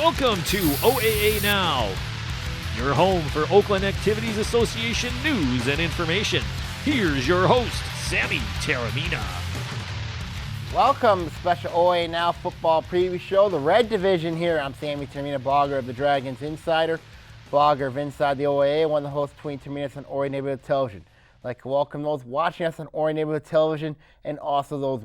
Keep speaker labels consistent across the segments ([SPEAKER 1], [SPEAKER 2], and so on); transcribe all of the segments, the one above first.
[SPEAKER 1] Welcome to OAA Now, your home for Oakland Activities Association news and information. Here's your host, Sammy Taramina.
[SPEAKER 2] Welcome to special OAA Now football preview show, the Red Division here. I'm Sammy Taramina, blogger of the Dragons Insider, blogger of Inside the OAA, one of the hosts between Terminas on Orion Neighborhood Television. I'd like to welcome those watching us on Orion Neighborhood Television and also those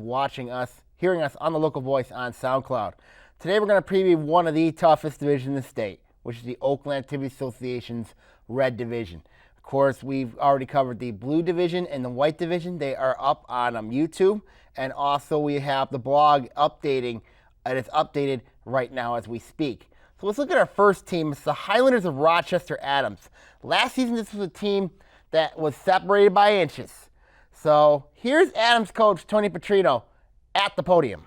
[SPEAKER 2] hearing us on the local voice on SoundCloud. Today we're going to preview one of the toughest divisions in the state, which is the Oakland Activities Association's Red Division. Of course, we've already covered the Blue Division and the White Division. They are up on YouTube, and also we have the blog updating, and it's updated right now as we speak. So let's look at our first team. It's the Highlanders of Rochester Adams. Last season, this was a team that was separated by inches. So here's Adams coach Tony Petrino at the podium.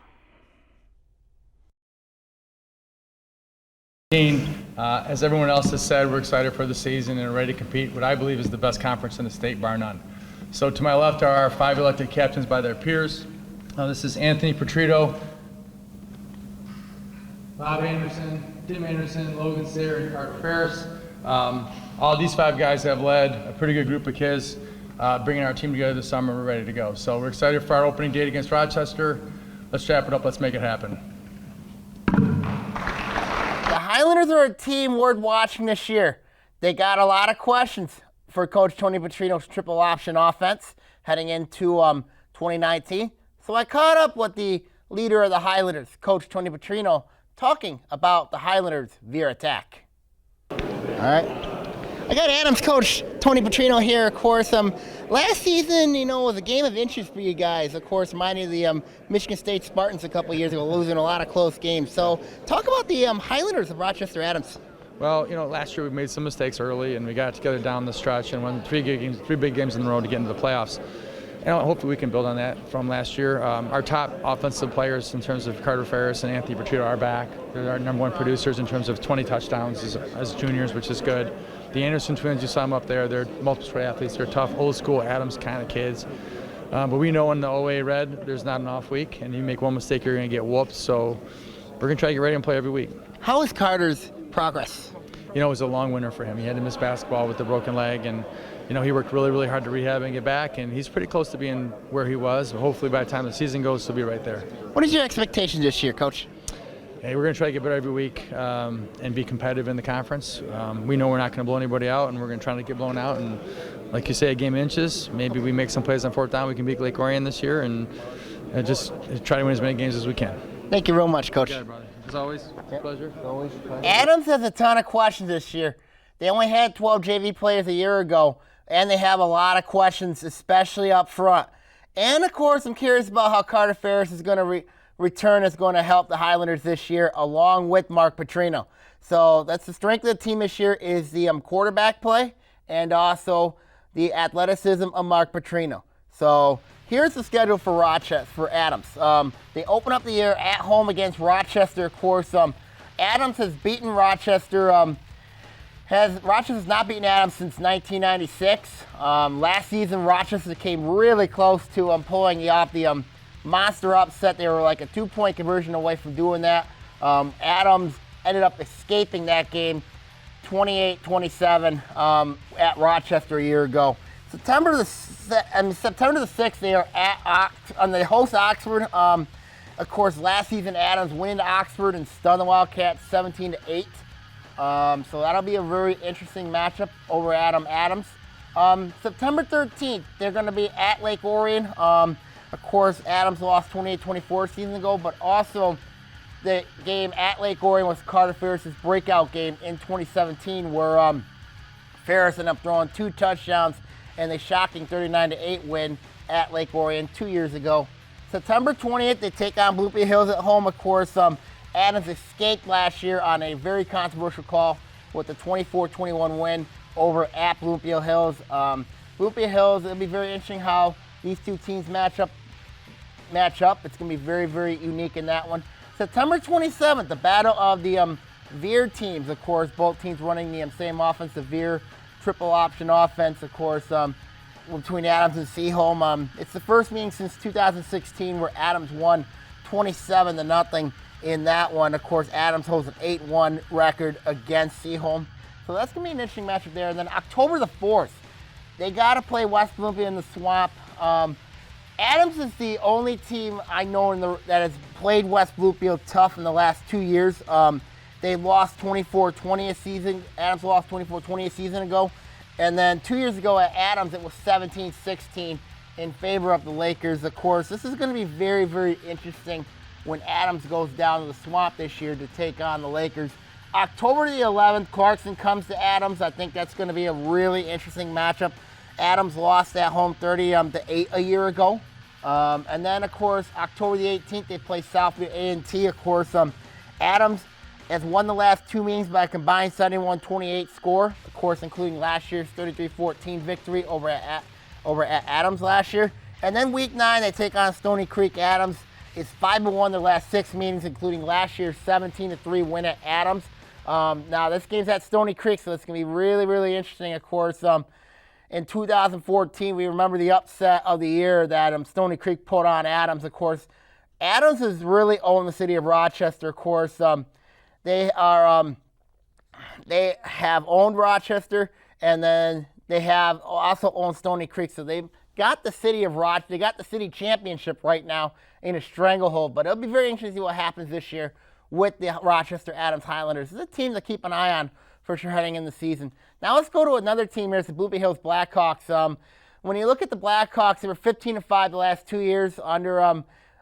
[SPEAKER 3] As everyone else has said, we're excited for the season and ready to compete what I believe is the best conference in the state, bar none. So to my left are our 5 elected captains by their peers. This is Anthony Petrino, Bob Anderson, Tim Anderson, Logan Sayre, and Carter Ferris. All these 5 guys have led a pretty good group of kids, bringing our team together this summer. We're ready to go. So we're excited for our opening date against Rochester. Let's wrap it up. Let's make it happen.
[SPEAKER 2] The Highlanders are a team worth watching this year. They got a lot of questions for Coach Tony Petrino's triple option offense heading into 2019. So I caught up with the leader of the Highlanders, Coach Tony Petrino, talking about the Highlanders via attack. All right. I got Adams coach Tony Petrino here, of course. Last season, was a game of inches for you guys. Of course, reminding the Michigan State Spartans a couple of years ago, losing a lot of close games. So talk about the Highlanders of Rochester Adams.
[SPEAKER 3] Well, last year we made some mistakes early, and we got together down the stretch and won 3 big games in a row to get into the playoffs. And hopefully we can build on that from last year. Our top offensive players in terms of Carter Ferris and Anthony Petrino are back. They're our number 1 producers in terms of 20 touchdowns as juniors, which is good. The Anderson twins, you saw them up there. They're multiple sport athletes. They're tough, old school Adams kind of kids. But we know in the OAA Red, there's not an off week, and you make one mistake, you're going to get whooped. So we're going to try to get ready and play every week.
[SPEAKER 2] How is Carter's progress?
[SPEAKER 3] It was a long winter for him. He had to miss basketball with the broken leg, and he worked really, really hard to rehab and get back, and he's pretty close to being where he was. Hopefully by the time the season goes, he'll be right there.
[SPEAKER 2] What is your expectations this year, Coach?
[SPEAKER 3] Hey, we're going to try to get better every week and be competitive in the conference. We know we're not going to blow anybody out, and we're going to try to get blown out. And like you say, a game of inches. Maybe we make some plays on 4th down. We can beat Lake Orion this year, and just try to win as many games as we can.
[SPEAKER 2] Thank you real much, Coach.
[SPEAKER 3] You got it, brother. As always, pleasure. Always.
[SPEAKER 2] Adams has a ton of questions this year. They only had 12 JV players a year ago, and they have a lot of questions, especially up front. And, of course, I'm curious about how Carter Ferris is going to return is going to help the Highlanders this year, along with Mark Petrino. So that's the strength of the team this year is the quarterback play and also the athleticism of Mark Petrino. So here's the schedule for Rochester, for Adams. They open up the year at home against Rochester. Of course, Adams has beaten Rochester. Rochester's not beaten Adams since 1996. Last season, Rochester came really close to pulling off the monster upset. They were like a 2-point conversion away from doing that. Adams ended up escaping that game 28-27 at Rochester a year ago. September the 6th, they are they host Oxford. Of course, last season, Adams went into Oxford and stunned the Wildcats 17-8. So that'll be a very interesting matchup over Adams. September 13th, they're going to be at Lake Orion. Of course, Adams lost 28-24 season ago, but also the game at Lake Orion was Carter Ferris' breakout game in 2017, where Ferris ended up throwing 2 touchdowns and a shocking 39-8 win at Lake Orion 2 years ago. September 20th, they take on Bloomfield Hills at home. Of course, Adams escaped last year on a very controversial call with the 24-21 win over at Bloomfield Hills. Bloomfield Hills, it'll be very interesting how these 2 teams match up. It's going to be very, very unique in that one. September 27th, the battle of the Veer teams. Of course, both teams running the same offense, the Veer triple option offense, of course, between Adams and Seaholm. It's the first meeting since 2016 where Adams won 27-0 in that one. Of course, Adams holds an 8-1 record against Seaholm. So that's going to be an interesting matchup there. And then October the 4th, they got to play West Bloomfield in the Swamp. Adams is the only team I know that has played West Bloomfield tough in the last 2 years. They lost 24-20 a season. Adams lost 24-20 a season ago. And then 2 years ago at Adams, it was 17-16 in favor of the Lakers. Of course, this is going to be very, very interesting when Adams goes down to the Swamp this year to take on the Lakers. October the 11th, Clarkston comes to Adams. I think that's going to be a really interesting matchup. Adams lost at home 30-8 a year ago. And then, of course, October the 18th, they play Southview A&T. Of course, Adams has won the last 2 meetings by a combined 71-28 score, of course, including last year's 33-14 victory over at Adams last year. And then week 9, they take on Stony Creek. Adams is 5-1 their last 6 meetings, including last year's 17-3 win at Adams. Now, this game's at Stony Creek, so it's going to be really, really interesting, of course. In 2014, we remember the upset of the year that Stony Creek put on Adams, of course. Adams has really owned the city of Rochester, of course. They have owned Rochester, and then they have also owned Stony Creek. So they've got the city of Rochester, they got the city championship right now in a stranglehold. But it'll be very interesting to see what happens this year with the Rochester Adams Highlanders. This is a team to keep an eye on for sure heading in the season. Now let's go to another team here. It's the Bloomfield Hills Blackhawks. When you look at the Blackhawks, they were 15-5 the last 2 years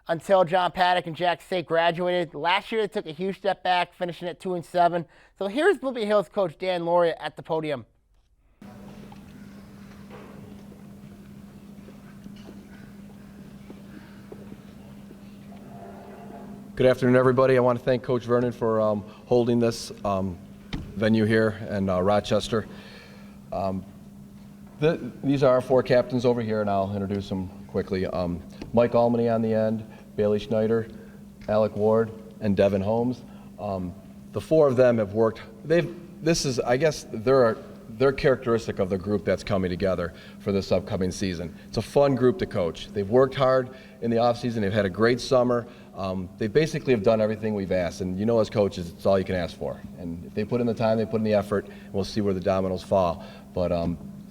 [SPEAKER 2] until John Paddock and Jack State graduated. Last year they took a huge step back, finishing at 2-7. So here's Bloomfield Hills coach Dan Lauria at the podium.
[SPEAKER 4] Good afternoon, everybody. I want to thank Coach Vernon for holding this venue here in Rochester. These are our 4 captains over here, and I'll introduce them quickly. Mike Almany on the end, Bailey Schneider, Alec Ward, and Devin Holmes. The 4 of them have worked. They're characteristic of the group that's coming together for this upcoming season. It's a fun group to coach. They've worked hard in the offseason. They've had a great summer. They basically have done everything we've asked, and as coaches, it's all you can ask for. And if they put in the time, they put in the effort, and we'll see where the dominoes fall. But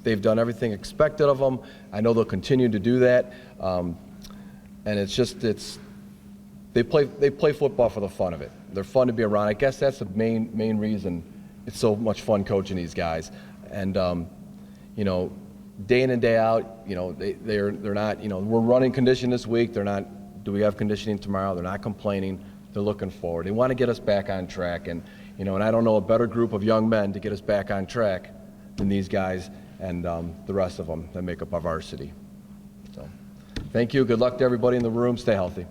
[SPEAKER 4] they've done everything expected of them. I know they'll continue to do that. And they play football for the fun of it. They're fun to be around. I guess that's the main reason it's so much fun coaching these guys. And day in and day out, they're not. We're running condition this week. They're not. Do we have conditioning tomorrow? They're not complaining. They're looking forward. They want to get us back on track. And and I don't know a better group of young men to get us back on track than these guys and the rest of them that make up our varsity. So, thank you. Good luck to everybody in the room. Stay healthy.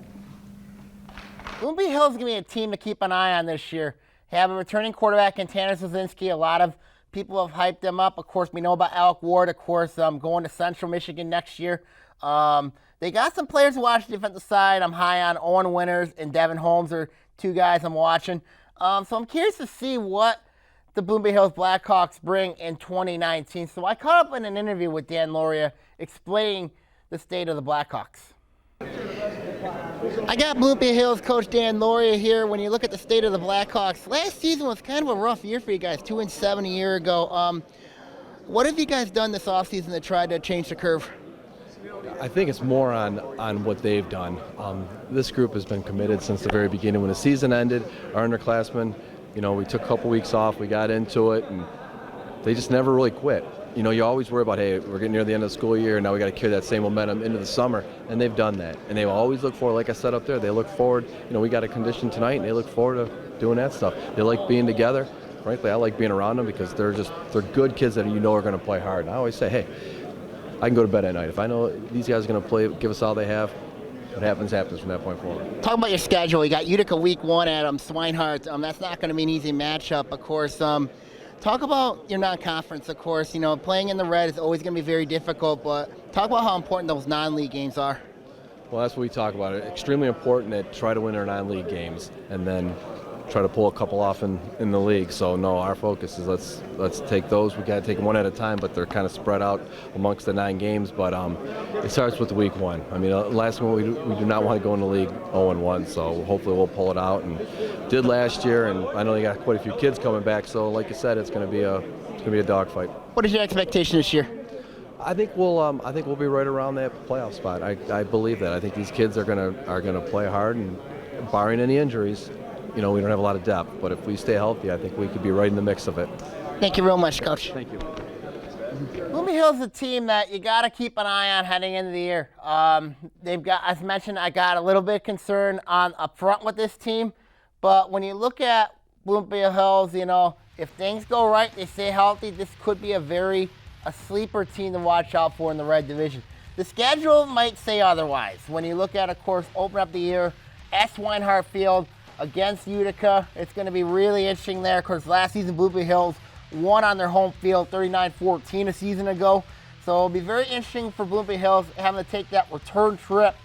[SPEAKER 2] Bloomfield Hills is going to be a team to keep an eye on this year. They have a returning quarterback in Tanner Sosinski. A lot of people have hyped them up. Of course, we know about Alec Ward, of course, going to Central Michigan next year. They got some players to watch the defensive side. I'm high on Owen Winters and Devin Holmes are 2 guys I'm watching. So I'm curious to see what the Bloomfield Hills Blackhawks bring in 2019. So I caught up in an interview with Dan Lauria explaining the state of the Blackhawks. I got Bloomfield Hills coach Dan Lauria here. When you look at the state of the Blackhawks, last season was kind of a rough year for you guys, 2-7 a year ago. What have you guys done this offseason to try to change the curve?
[SPEAKER 4] I think it's more on what they've done. This group has been committed since the very beginning. When the season ended, our underclassmen, we took a couple weeks off, we got into it, and they just never really quit. You always worry about, hey, we're getting near the end of the school year, and now we got to carry that same momentum into the summer, and they've done that. And they always look forward, like I said up there, they look forward, we got a condition tonight, and they look forward to doing that stuff. They like being together. Frankly, I like being around them because they're good kids that are going to play hard. And I always say, hey, I can go to bed at night. If I know these guys are going to play, give us all they have, what happens from that point forward.
[SPEAKER 2] Talk about your schedule. You got Utica week 1 at Swinehart. That's not going to be an easy matchup, of course. Talk about your non-conference, of course. Playing in the red is always going to be very difficult, but talk about how important those non-league games are.
[SPEAKER 4] Well, that's what we talk about. It's extremely important to try to win our non-league games. And then, try to pull a couple off in the league. So no, our focus is let's take those. We got to take them one at a time, but they're kind of spread out amongst the 9 games. But it starts with week 1. I mean, last one we do not want to go in the league 0-1. So hopefully we'll pull it out, and did last year. And I know they got quite a few kids coming back. So like you said, it's going to be a dogfight.
[SPEAKER 2] What is your expectation this year?
[SPEAKER 4] I think we'll be right around that playoff spot. I believe that. I think these kids are gonna play hard, and barring any injuries, we don't have a lot of depth. But if we stay healthy, I think we could be right in the mix of it.
[SPEAKER 2] Thank you real much, Coach.
[SPEAKER 4] Thank you.
[SPEAKER 2] Bloomfield is a team that you got to keep an eye on heading into the year. They've got, as mentioned, I got a little bit concerned up front with this team. But when you look at Bloomfield Hills, if things go right, they stay healthy, this could be a sleeper team to watch out for in the Red Division. The schedule might say otherwise. When you look at, of course, open up the year, S. Weinhardt Field against Utica. It's going to be really interesting there. Of course, last season, Bloomfield Hills won on their home field 39-14 a season ago. So it'll be very interesting for Bloomfield Hills having to take that return trip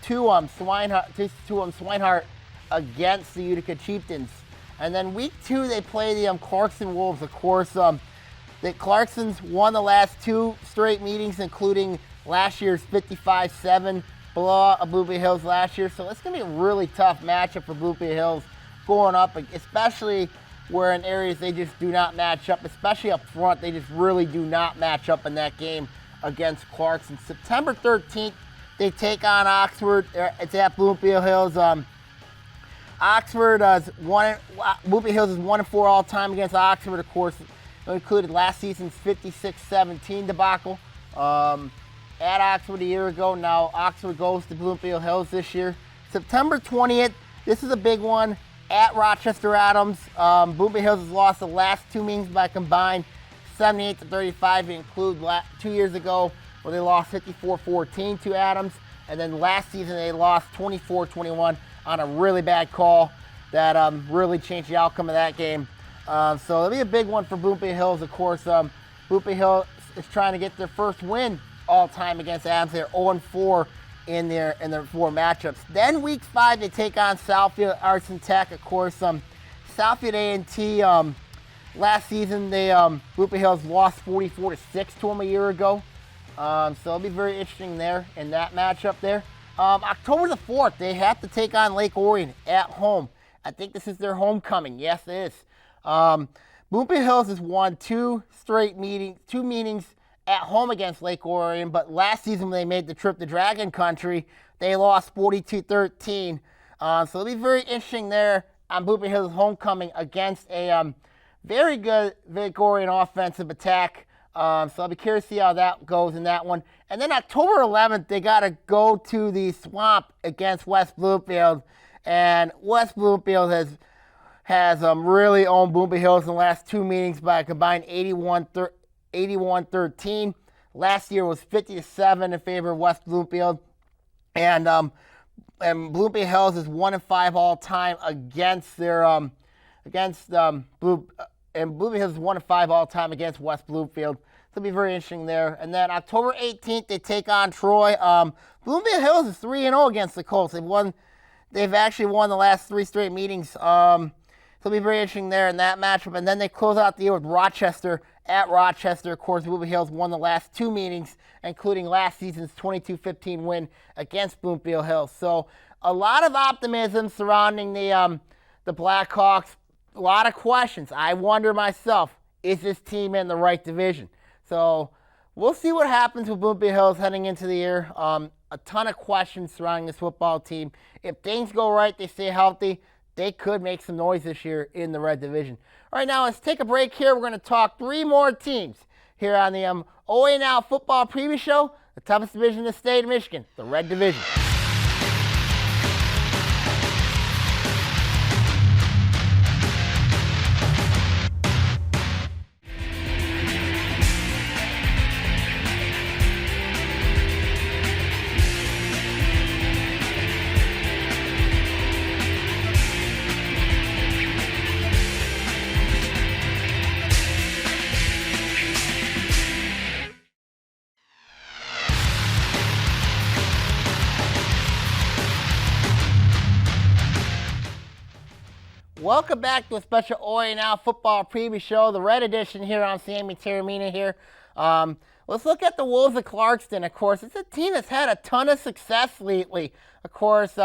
[SPEAKER 2] to Swinehart against the Utica Chieftains. And then week 2, they play the Clarkston Wolves. Of course, the Clarkston's won the last 2 straight meetings, including last year's 55-7 blowout of Bloomfield Hills last year. So it's going to be a really tough matchup for Bloomfield Hills going up, especially where in areas they just do not match up, especially up front. They just really do not match up in that game against Clarkston. September 13th, they take on Oxford. It's at Bloomfield Hills. Bloomfield Hills is 1-4 all time against Oxford, of course. Included last season's 56-17 debacle at Oxford a year ago. Now Oxford goes to Bloomfield Hills this year. September 20th, this is a big one, at Rochester Adams. Bloomfield Hills has lost the last 2 meetings by combined 78-35. They include 2 years ago where they lost 54-14 to Adams. And then last season they lost 24-21 on a really bad call that really changed the outcome of that game. So it'll be a big one for Bloomfield Hills, of course. Bloomfield Hills is trying to get their first win all time against Adams. They're 0-4 in their 4 matchups. Then week 5, they take on Southfield Arts and Tech. Of course, Southfield A&T last season Bloomfield Hills lost 44-6 to them a year ago. So it'll be very interesting there in that matchup there. October the 4th, they have to take on Lake Orion at home. I think this is their homecoming. Yes, it is. Bloomfield Hills has won 2 meetings at home against Lake Orion, but last season when they made the trip to Dragon Country, they lost 42-13. So it'll be very interesting there on Bloomfield Hills' homecoming against a very good Lake Orion offensive attack. So I'll be curious to see how that goes in that one. And then October 11th, they got to go to the Swamp against West Bloomfield. And West Bloomfield has really owned Bloomfield Hills in the last 2 meetings by a combined 81-13. Last year was 50-7 in favor of West Bloomfield. And Bloomfield Hills is 1-5 all time against their and Bloomfield Hills is 1-5 all time against West Bloomfield. So it'll be very interesting there. And then October 18th, they take on Troy. Bloomfield Hills is 3-0 against the Colts. They've actually won the last 3 straight meetings. So it'll be very interesting there in that matchup. And then they close out the year with Rochester at Rochester. Of course, Bloomfield Hills won the last 2 meetings, including last season's 22-15 win against Bloomfield Hills. So a lot of optimism surrounding the Blackhawks. A lot of questions. I wonder myself, is this team in the right division? So we'll see what happens with Bloomfield Hills heading into the year. A ton of questions surrounding this football team. If things go right, they stay healthy, they could make some noise this year in the Red Division. All right, now let's take a break here. We're going to talk 3 more teams here on the OAA Now Football Preview Show, the toughest division in the state of Michigan, the Red Division. Welcome back to a special OAA football preview show, the Red Edition here on Sammy Terramina here. Let's look at the Wolves of Clarkston. Of course, it's a team that's had a ton of success lately. Of course,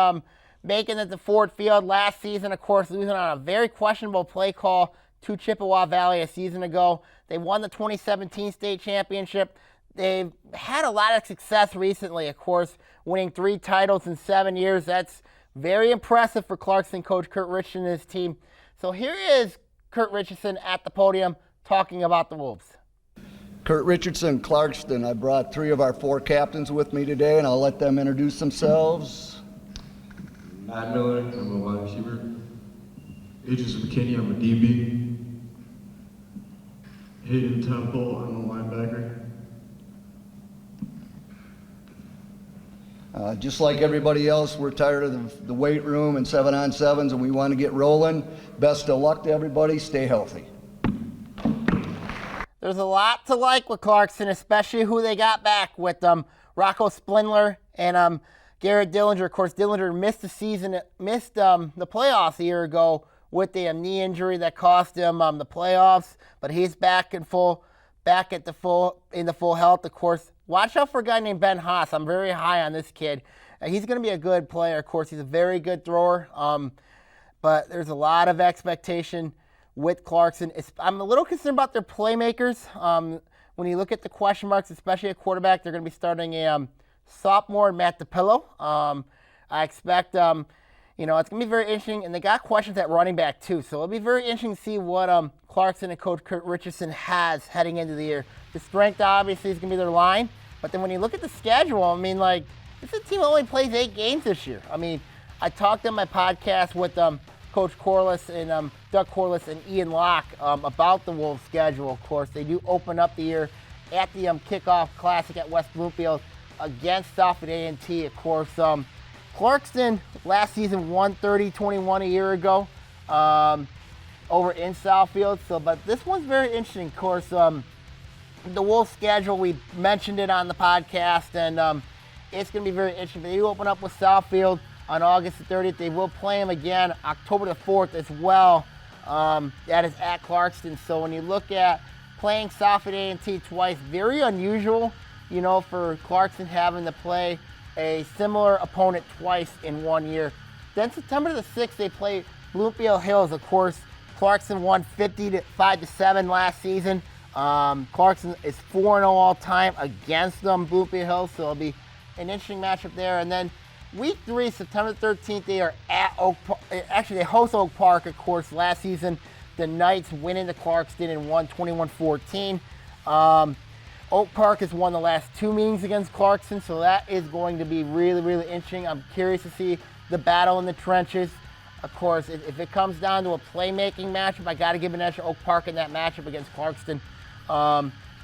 [SPEAKER 2] making it to Ford Field last season, of course, losing on a very questionable play call to Chippewa Valley a season ago. They won the 2017 state championship. They've had a lot of success recently, of course, winning 3 titles in 7 years. That's very impressive for Clarkston coach Kurt Richardson and his team. So here is Kurt Richardson at the podium talking about the Wolves.
[SPEAKER 5] Kurt Richardson, Clarkston. I brought 3 of our 4 captains with me today, and I'll let them introduce themselves.
[SPEAKER 6] Matt Miller, I'm a wide receiver. Aegis McKinney, I'm a DB. Hayden Temple, I'm a linebacker.
[SPEAKER 5] Just like everybody else, we're tired of the weight room and 7-on-7s, and we want to get rolling. Best of luck to everybody. Stay healthy.
[SPEAKER 2] There's a lot to like with Clarkston, especially who they got back with Rocco Splindler and Garrett Dillinger. Of course, Dillinger missed the playoffs a year ago with the knee injury that cost him the playoffs, but he's back in full health. Of course, watch out for a guy named Ben Haas. I'm very high on this kid. He's going to be a good player. Of course, he's a very good thrower, but there's a lot of expectation with Clarkston. I'm a little concerned about their playmakers. When you look at the question marks, especially at quarterback, they're going to be starting a sophomore, Matt DiPillo. I expect, it's going to be very interesting. And they got questions at running back, too. So it'll be very interesting to see what Clarkston and Coach Kurt Richardson has heading into the year. The strength, obviously, is going to be their line. But then when you look at the schedule, this is a team that only plays 8 games this year. I talked on my podcast with Coach Corliss and Doug Corliss and Ian Locke about the Wolves' schedule. Of course, they do open up the year at the kickoff classic at West Bloomfield against Southview A&T. Of course, Clarkston last season won 30-21 a year ago over in Southfield. But this one's very interesting. Of course, the Wolves' schedule, we mentioned it on the podcast, and it's going to be very interesting. They do open up with Southfield on August the 30th. They will play them again October the 4th as well. That is at Clarkston. So when you look at playing Southview A&T twice, very unusual, for Clarkston having to play a similar opponent twice in 1 year. Then September the 6th, they play Bloomfield Hills. Of course, Clarkston won 55-7 last season. Clarkston is 4-0 all time against Bloomfield Hills, so it'll be an interesting matchup there. And then Week 3, September 13th, they are at they host Oak Park, of course. Last season, the Knights went into Clarkston and won 21-14. Oak Park has won the last 2 meetings against Clarkston, so that is going to be really, really interesting. I'm curious to see the battle in the trenches. Of course, if it comes down to a playmaking matchup, I got to give an edge to Oak Park in that matchup against Clarkston.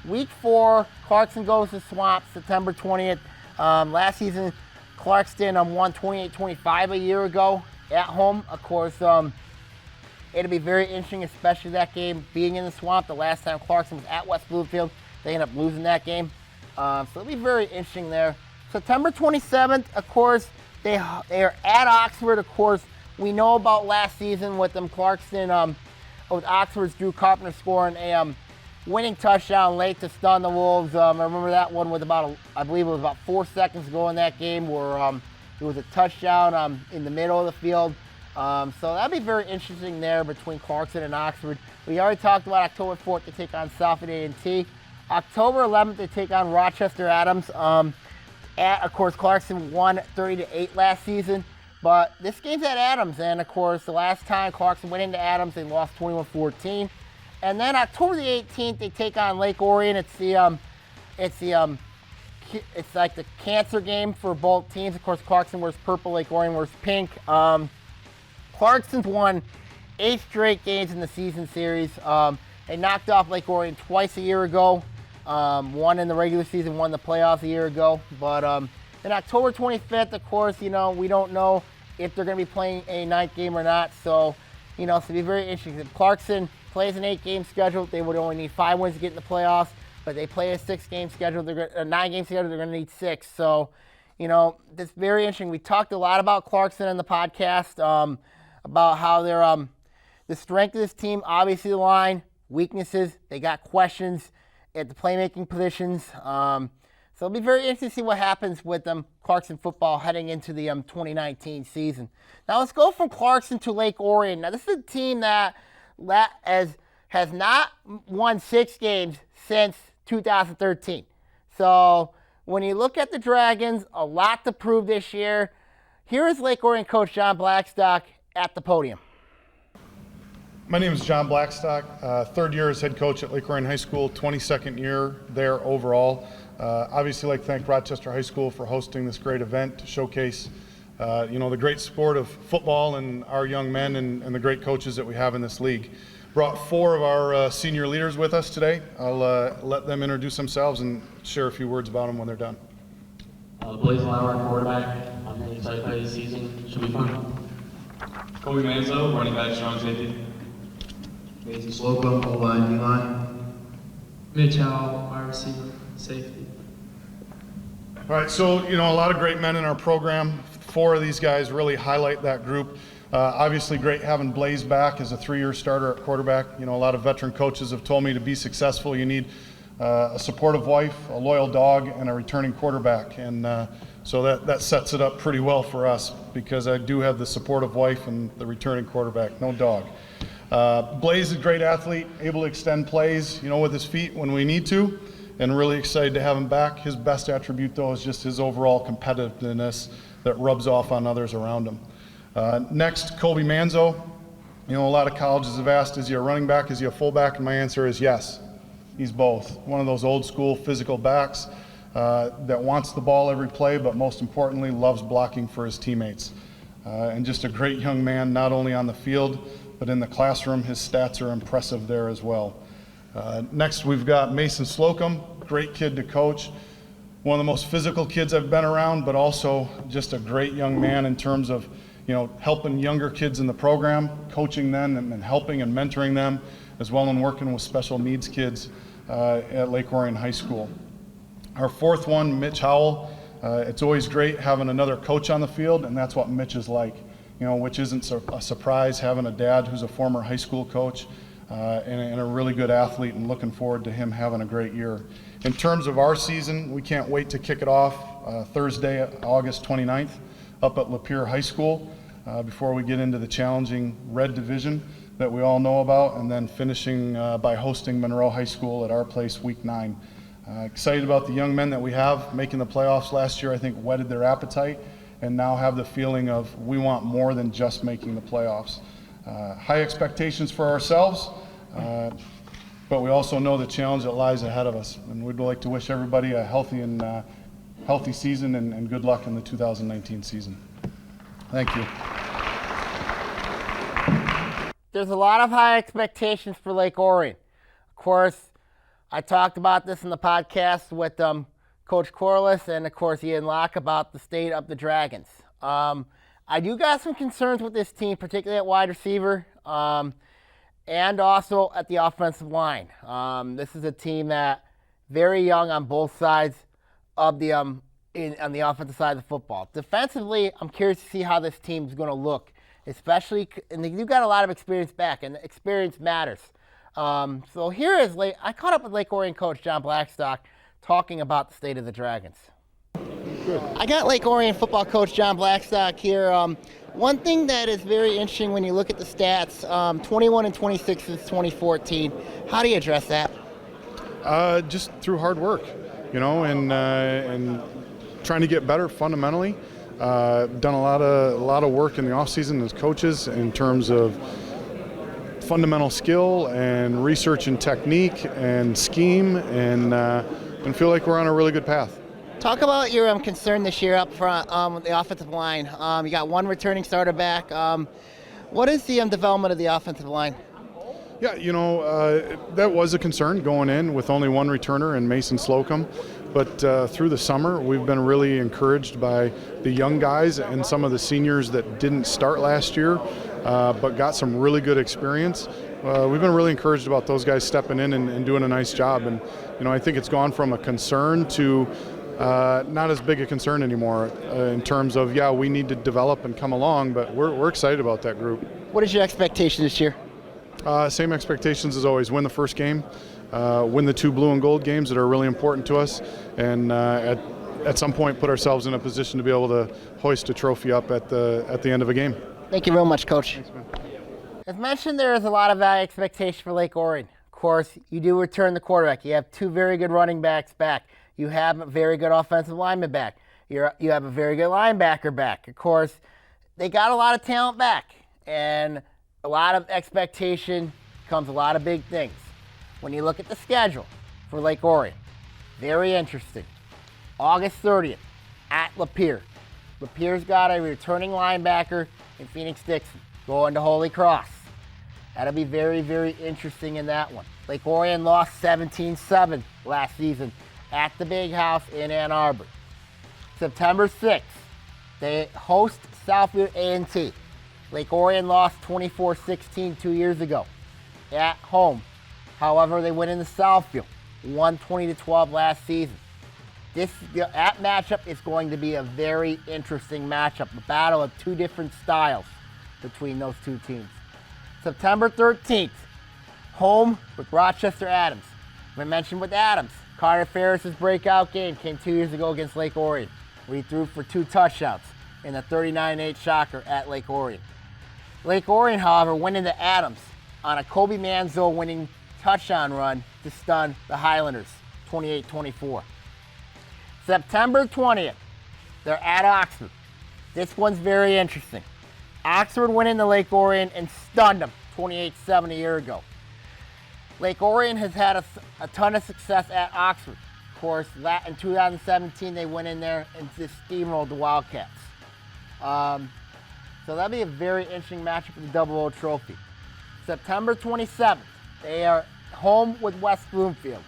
[SPEAKER 2] Week 4, Clarkston goes to Swamp, September 20th. Last season, Clarkston won 28-25 a year ago at home. Of course, it'll be very interesting, especially that game being in the Swamp. The last time Clarkston was at West Bloomfield, they ended up losing that game. So it'll be very interesting there. September 27th, of course, they are at Oxford. Of course, we know about last season with them Clarkston, with Oxford's Drew Carpenter scoring a winning touchdown late to stun the Wolves. I remember that one with I believe it was about 4 seconds to go in that game where it was a touchdown in the middle of the field. So that'll be very interesting there between Clarkston and Oxford. We already talked about October 4th to take on Southview A&T. October 11th they take on Rochester Adams. Of course, Clarkston won 30-8 last season. But this game's at Adams, and of course, the last time Clarkston went into Adams, they lost 21-14. And then October the 18th, they take on Lake Orion. It's like the cancer game for both teams. Of course, Clarkston wears purple, Lake Orion wears pink. Clarkston's won 8 straight games in the season series. They knocked off Lake Orion twice a year ago. One in the regular season, one in the playoffs a year ago. But then October 25th, of course, we don't know if they're going to be playing a night game or not. So, so it'll be very interesting. If Clarkston plays an 8-game schedule, they would only need 5 wins to get in the playoffs. But they play a 9-game schedule, they're going to need 6. So, that's very interesting. We talked a lot about Clarkston in the podcast, about how they're, The strength of this team, obviously the line. Weaknesses, they got questions at the playmaking positions. So it'll be very interesting to see what happens with Clarkston football heading into the 2019 season. Now let's go from Clarkston to Lake Orion. Now this is a team that has not won 6 games since 2013. So when you look at the Dragons, a lot to prove this year. Here is Lake Orion coach John Blackstock at the podium.
[SPEAKER 7] My name is John Blackstock, third year as head coach at Lake Orion High School, 22nd year there overall. Obviously, I'd like to thank Rochester High School for hosting this great event to showcase the great sport of football and our young men and the great coaches that we have in this league. Brought 4 of our senior leaders with us today. I'll let them introduce themselves and share a few words about them when they're done.
[SPEAKER 8] Blaze Lauer, our quarterback. I'm really excited to play this season. Should be fun.
[SPEAKER 6] Kobe Manzo, running back, strong safety.
[SPEAKER 9] Mason Slocum, O-line, D-line.
[SPEAKER 10] Mitch Howell, wide receiver, safety.
[SPEAKER 7] All right, so, a lot of great men in our program. 4 of these guys really highlight that group. Obviously great having Blaze back as a 3-year starter at quarterback. A lot of veteran coaches have told me to be successful, you need a supportive wife, a loyal dog, and a returning quarterback. And so that sets it up pretty well for us because I do have the supportive wife and the returning quarterback, no dog. Blaze is a great athlete, able to extend plays, with his feet when we need to, and really excited to have him back. His best attribute, though, is just his overall competitiveness that rubs off on others around him. Next, Kobe Manzo. A lot of colleges have asked, is he a running back, is he a fullback? And my answer is yes, he's both. One of those old school physical backs that wants the ball every play, but most importantly, loves blocking for his teammates. And just a great young man, not only on the field, but in the classroom, his stats are impressive there as well. Next, we've got Mason Slocum, great kid to coach. One of the most physical kids I've been around, but also just a great young man in terms of, helping younger kids in the program, coaching them and helping and mentoring them, as well as working with special needs kids at Lake Orion High School. Our 4th one, Mitch Howell. It's always great having another coach on the field, and that's what Mitch is like. Which isn't a surprise, having a dad who's a former high school coach and a really good athlete, and looking forward to him having a great year. In terms of our season, we can't wait to kick it off Thursday, August 29th, up at Lapeer High School before we get into the challenging Red Division that we all know about, and then finishing by hosting Monroe High School at our place week 9. Excited about the young men that we have making the playoffs last year. I think whetted their appetite, and now have the feeling of we want more than just making the playoffs. High expectations for ourselves, but we also know the challenge that lies ahead of us. And we'd like to wish everybody a healthy season and good luck in the 2019 season. Thank you.
[SPEAKER 2] There's a lot of high expectations for Lake Orion. Of course, I talked about this in the podcast with Coach Corliss and, of course, Ian Locke about the state of the Dragons. I do got some concerns with this team, particularly at wide receiver and also at the offensive line. This is a team that very young on both sides of the on the offensive side of the football. Defensively, I'm curious to see how this team is going to look, especially, and you've got a lot of experience back, and experience matters. So here is I caught up with Lake Orion coach John Blackstock talking about the state of the Dragons. Good. I got Lake Orion football coach John Blackstock here. One thing that is very interesting when you look at the stats, 21 and 26 since 2014. How do you address that?
[SPEAKER 7] Just through hard work, and trying to get better fundamentally. Done a lot of work in the off season as coaches in terms of fundamental skill and research and technique and scheme, and feel like we're on a really good path.
[SPEAKER 2] Talk about your concern this year up front with the offensive line. You got one returning starter back. What is the development of the offensive line?
[SPEAKER 7] Yeah, that was a concern going in with only one returner in Mason Slocum. But through the summer, we've been really encouraged by the young guys and some of the seniors that didn't start last year, but got some really good experience. We've been really encouraged about those guys stepping in and doing a nice job. And, I think it's gone from a concern to not as big a concern anymore in terms of, we need to develop and come along, but we're excited about that group.
[SPEAKER 2] What is your expectation this year?
[SPEAKER 7] Same expectations as always. Win the first game, win the 2 blue and gold games that are really important to us, and at some point put ourselves in a position to be able to hoist a trophy up at the end of a game.
[SPEAKER 2] Thank you very much, Coach.
[SPEAKER 7] Thanks, man.
[SPEAKER 2] As mentioned, there is a lot of expectation for Lake Orion. Of course, you do return the quarterback. You have 2 very good running backs back. You have a very good offensive lineman back. You have a very good linebacker back. Of course, they got a lot of talent back, and a lot of expectation comes a lot of big things. When you look at the schedule for Lake Orion, very interesting. August 30th at Lapeer. Lapeer's got a returning linebacker in Phoenix Dixon going to Holy Cross. That'll be very, very interesting in that one. Lake Orion lost 17-7 last season at the Big House in Ann Arbor. September 6th, they host Southview A&T. Lake Orion lost 24-16 2 years ago at home. However, they went into Southview, won 20-12 last season. That matchup is going to be a very interesting matchup, a battle of 2 different styles between those 2 teams. September 13th, home with Rochester Adams. I mentioned with Adams, Carter Ferris's breakout game came 2 years ago against Lake Orion, where he threw for 2 touchdowns in a 39-8 shocker at Lake Orion. Lake Orion, however, went into Adams on a Kobe Manzo winning touchdown run to stun the Highlanders, 28-24. September 20th, they're at Oxford. This one's very interesting. Oxford went into Lake Orion and stunned them 28-7 a year ago. Lake Orion has had a ton of success at Oxford. Of course, in 2017, they went in there and just steamrolled the Wildcats. So that'll be a very interesting matchup for the Double O Trophy. September 27th, they are home with West Bloomfield.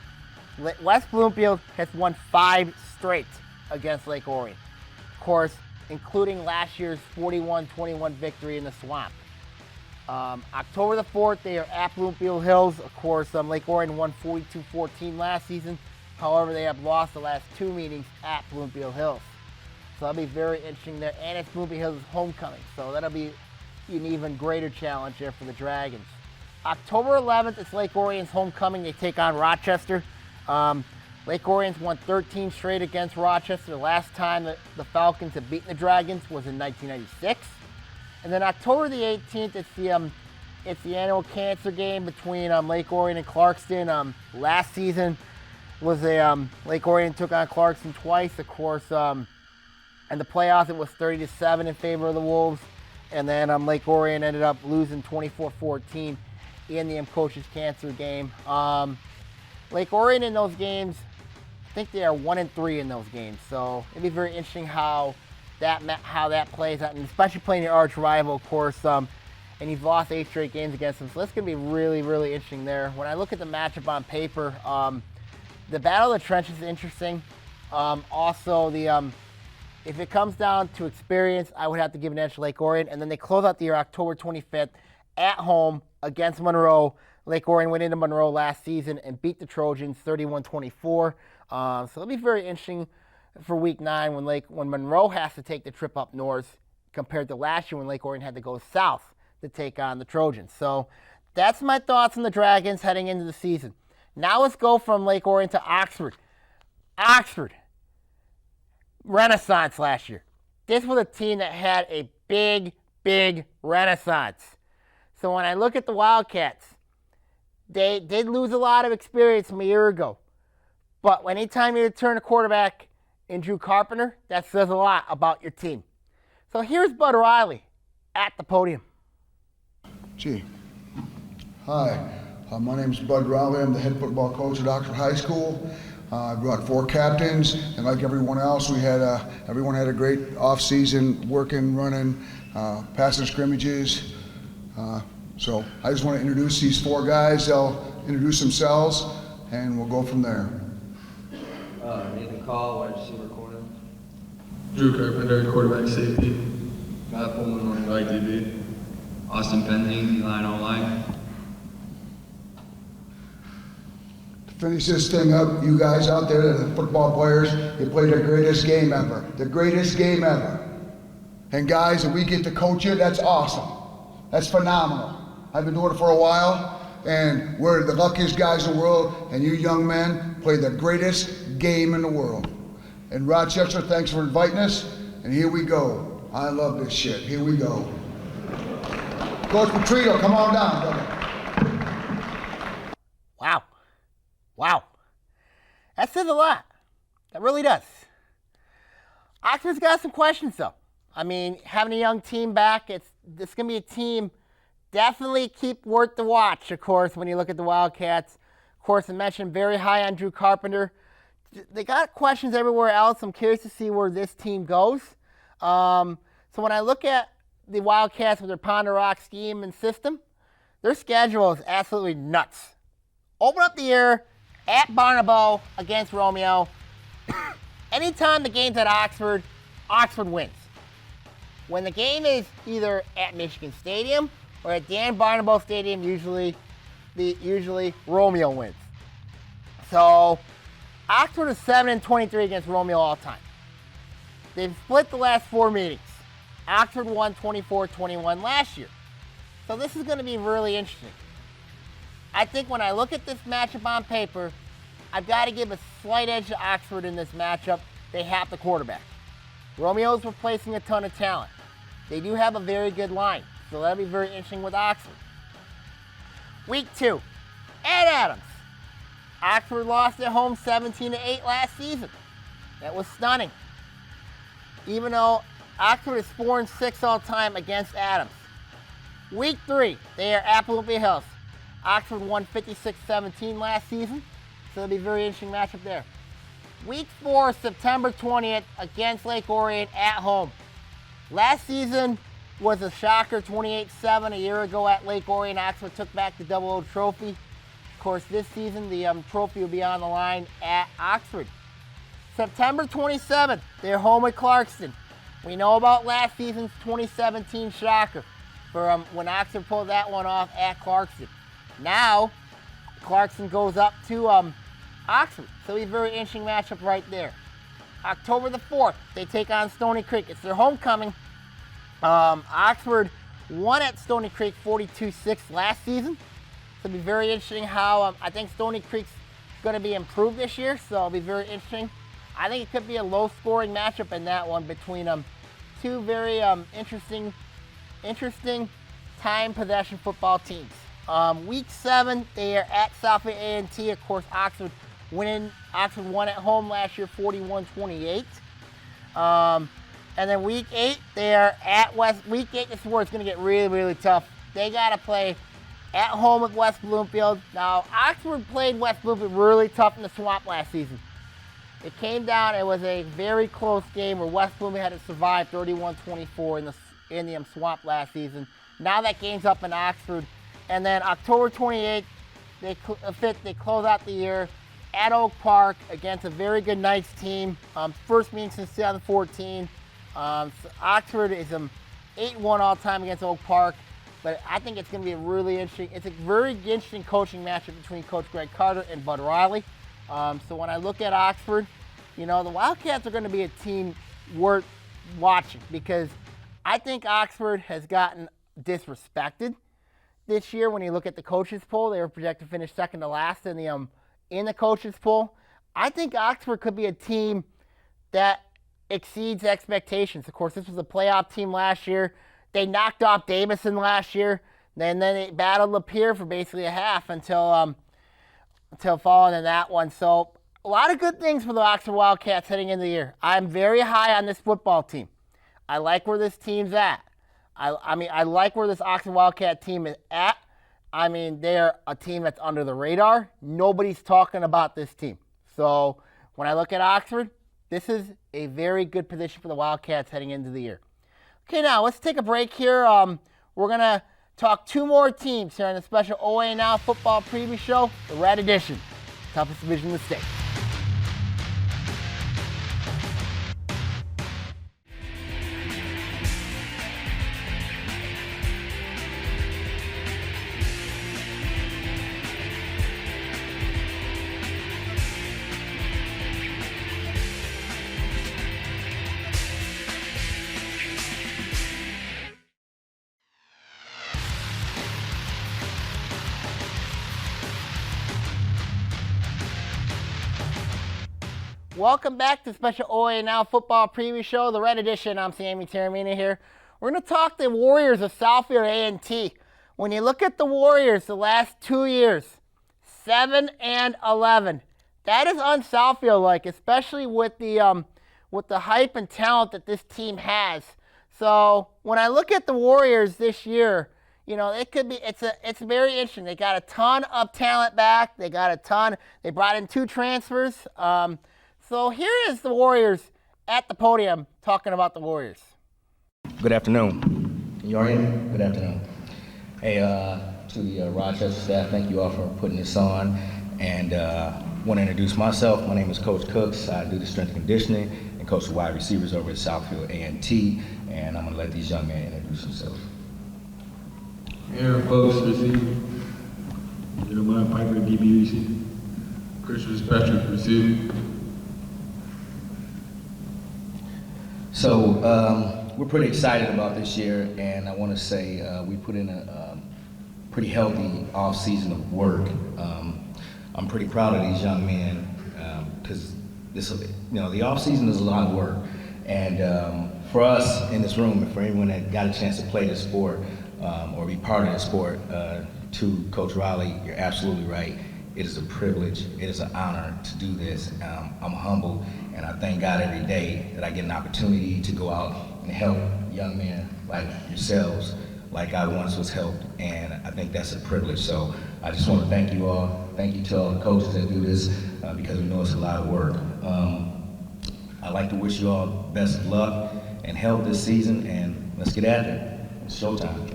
[SPEAKER 2] West Bloomfield has won 5 straight against Lake Orion. Of course, including last year's 41-21 victory in the Swamp. October the 4th, they are at Bloomfield Hills. Of course, Lake Orion won 42-14 last season. However, they have lost the last 2 meetings at Bloomfield Hills. So that'll be very interesting there. And it's Bloomfield Hills' homecoming. So that'll be an even greater challenge there for the Dragons. October 11th, it's Lake Orion's homecoming. They take on Rochester. Lake Orion's won 13 straight against Rochester. The last time that the Falcons have beaten the Dragons was in 1996. And then October the 18th, it's the annual cancer game between Lake Orion and Clarkston. Last season was Lake Orion took on Clarkston twice. Of course, in the playoffs it was 30-7 in favor of the Wolves. And then Lake Orion ended up losing 24-14 in the Coach's Cancer game. Lake Orion in those games, I think they are 1-3 in those games. So it'd be very interesting how that plays out, and especially playing your arch rival, of course. And you've lost 8 straight games against them, so that's going to be really, really interesting there. When I look at the matchup on paper, the Battle of the Trenches is interesting. Also, if it comes down to experience, I would have to give an edge to Lake Orion. And then they close out the year October 25th at home against Monroe. Lake Orion went into Monroe last season and beat the Trojans 31-24. So it'll be very interesting for Week 9 when Monroe has to take the trip up north compared to last year when Lake Orion had to go south to take on the Trojans. So that's my thoughts on the Dragons heading into the season. Now let's go from Lake Orion to Oxford. Oxford, renaissance last year. This was a team that had a big, big renaissance. So when I look at the Wildcats, they did lose a lot of experience from a year ago. But anytime you return a quarterback in Drew Carpenter, that says a lot about your team. So here's Bud Riley at the podium.
[SPEAKER 11] Gee. Hi, my name is Bud Riley. I'm the head football coach at Oxford High School. I brought 4 captains, and like everyone else, everyone had a great off-season, working, running, passing scrimmages. So I just want to introduce these 4 guys. They'll introduce themselves, and we'll go from there.
[SPEAKER 12] Nathan Call, wide receiver corner.
[SPEAKER 6] Drew Carpenter, quarterback safety.
[SPEAKER 12] Matt Pullman, running back DB. Austin Pending, D-line, O-line.
[SPEAKER 11] To finish this thing up, you guys out there, the football players, you played the greatest game ever. The greatest game ever. And guys, if we get to coach it, that's awesome. That's phenomenal. I've been doing it for a while, and we're the luckiest guys in the world, and you young men play the greatest game in the world. And Rochester, thanks for inviting us, and here we go. I love this shit. Here we go. Coach Petrino, come on down, brother.
[SPEAKER 2] Wow. That says a lot. That really does. Oxford's got some questions, though. I mean, having a young team back, it's going to be a team definitely worth the watch, of course, when you look at the Wildcats. Of course, I mentioned very high on Drew Carpenter. They got questions everywhere else. I'm curious to see where this team goes. So when I look at the Wildcats with their Pound Rock scheme and system, their schedule is absolutely nuts. Open up the year at Barnabo against Romeo. Anytime the game's at Oxford, Oxford wins. When the game is either at Michigan Stadium or at Dan Barnabo Stadium, usually Romeo wins. So Oxford is 7-23 against Romeo all time. They've split the last 4 meetings. Oxford won 24-21 last year. So this is going to be really interesting. I think when I look at this matchup on paper, I've got to give a slight edge to Oxford in this matchup. They have the quarterback. Romeo's replacing a ton of talent. They do have a very good line, so that'll be very interesting with Oxford. Week 2, at Adams. Oxford lost at home 17-8 last season. That was stunning. Even though Oxford is 4-6 all time against Adams. Week 3, they are at Bloomfield Hills. Oxford won 56-17 last season, so it'll be a very interesting matchup there. Week 4, September 20th, against Lake Orion at home. Last season was a shocker, 28-7. A year ago at Lake Orion, Oxford took back the Double O Trophy. Of course, this season, the trophy will be on the line at Oxford. September 27th, they're home at Clarkston. We know about last season's 2017 shocker for when Oxford pulled that one off at Clarkston. Now, Clarkston goes up to Oxford. So it'll be a very interesting matchup right there. October the 4th, they take on Stony Creek. It's their homecoming. Oxford won at Stony Creek 42-6 last season. So it'll be very interesting how I think Stony Creek's going to be improved this year. So it'll be very interesting. I think it could be a low-scoring matchup in that one between two very interesting time possession football teams. Week 7, they are at Southview A&T. Of course, Oxford won at home last year, 41-28. And then week 8, they are at West. Week 8, this is where it's going to get really, really tough. They got to play at home with West Bloomfield. Now, Oxford played West Bloomfield really tough in the Swamp last season. It came down. It was a very close game where West Bloomfield had to survive 31-24 in the Swamp last season. Now that game's up in Oxford. And then October 28th, they close out the year at Oak Park against a very good Knights team. First meeting since 2014. So Oxford is 8-1 all time against Oak Park. But I think it's going to be a really interesting, it's a very interesting coaching matchup between Coach Greg Carter and Bud Riley. So when I look at Oxford, the Wildcats are going to be a team worth watching because I think Oxford has gotten disrespected this year. When you look at the coaches poll, they were projected to finish second to last in the coaches poll. I think Oxford could be a team that exceeds expectations. Of course, this was a playoff team last year. They knocked off Davison last year. And then they battled Lapeer for basically a half until falling in that one. So a lot of good things for the Oxford Wildcats heading into the year. I'm very high on this football team. I like where this team's at. I like where this Oxford Wildcat team is at. I mean, they're a team that's under the radar. Nobody's talking about this team. So when I look at Oxford, this is a very good position for the Wildcats heading into the year. Okay, now let's take a break here. We're going to talk 2 more teams here on the special OAA Now Football Preview Show, the Red Edition, toughest division in the state. Welcome back to special OAA Now football preview show, the Red Edition. I'm Sammy Taramina here. We're going to talk the Warriors of Southview A&T. When you look at the Warriors the last 2 years, 7-11. That is un-Southview-like, especially with the hype and talent that this team has. So when I look at the Warriors this year, you know, it's very interesting. They got a ton of talent back. They brought in 2 transfers. So here is the Warriors at the podium talking about the Warriors.
[SPEAKER 13] Good afternoon. You all hear me? Good afternoon. Hey, to the Rochester staff, thank you all for putting this on. And want to introduce myself. My name is Coach Cooks. I do the strength and conditioning and coach the wide receivers over at Southview A&T. And I'm going to let these young men introduce themselves.
[SPEAKER 6] Aaron Post, receiver. Jeremiah Piper, DB receiver. Chris Patrick, receiver.
[SPEAKER 13] So we're pretty excited about this year, and I want to say we put in a pretty healthy off-season of work. I'm pretty proud of these young men because the off-season is a lot of work, and for us in this room, and for anyone that got a chance to play the sport or be part of the sport, to Coach Riley, you're absolutely right. It is a privilege. It is an honor to do this. I'm humble, and I thank God every day that I get an opportunity to go out and help young men like yourselves, like I once was helped, and I think that's a privilege. So I just want to thank you all. Thank you to all the coaches that do this because we know it's a lot of work. I'd like to wish you all best of luck and health this season, and let's get at it. It's showtime.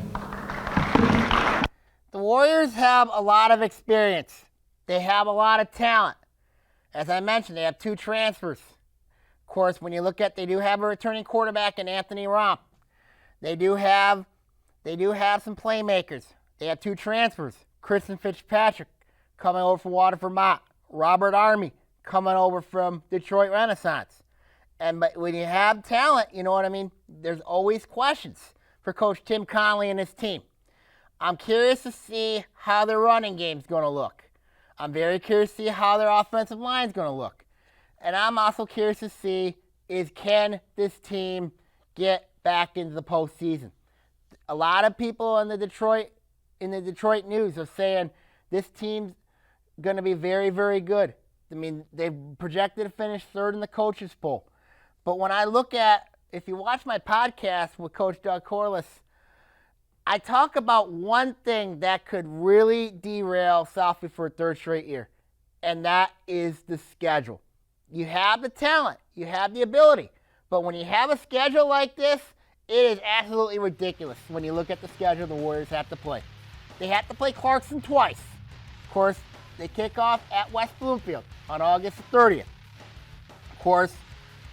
[SPEAKER 2] The Warriors have a lot of experience. They have a lot of talent. As I mentioned, they have 2 transfers. Of course, when you look at, they do have a returning quarterback in Anthony Romp. They do have some playmakers. They have 2 transfers. Kristen Fitzpatrick coming over from Waterford Mott. Robert Army coming over from Detroit Renaissance. But when you have talent, you know what I mean, there's always questions for Coach Tim Conley and his team. I'm curious to see how their running game's going to look. I'm very curious to see how their offensive line's going to look. And I'm also curious to see can this team get back into the postseason. A lot of people in the Detroit news are saying this team's going to be very, very good. I mean, they've projected to finish 3rd in the coaches poll. But when I look at, if you watch my podcast with Coach Doug Corliss, I talk about one thing that could really derail Southview for a 3rd straight year, and that is the schedule. You have the talent, you have the ability, but when you have a schedule like this, it is absolutely ridiculous when you look at the schedule the Warriors have to play. They have to play Clarkston twice. Of course, they kick off at West Bloomfield on August 30th. Of course,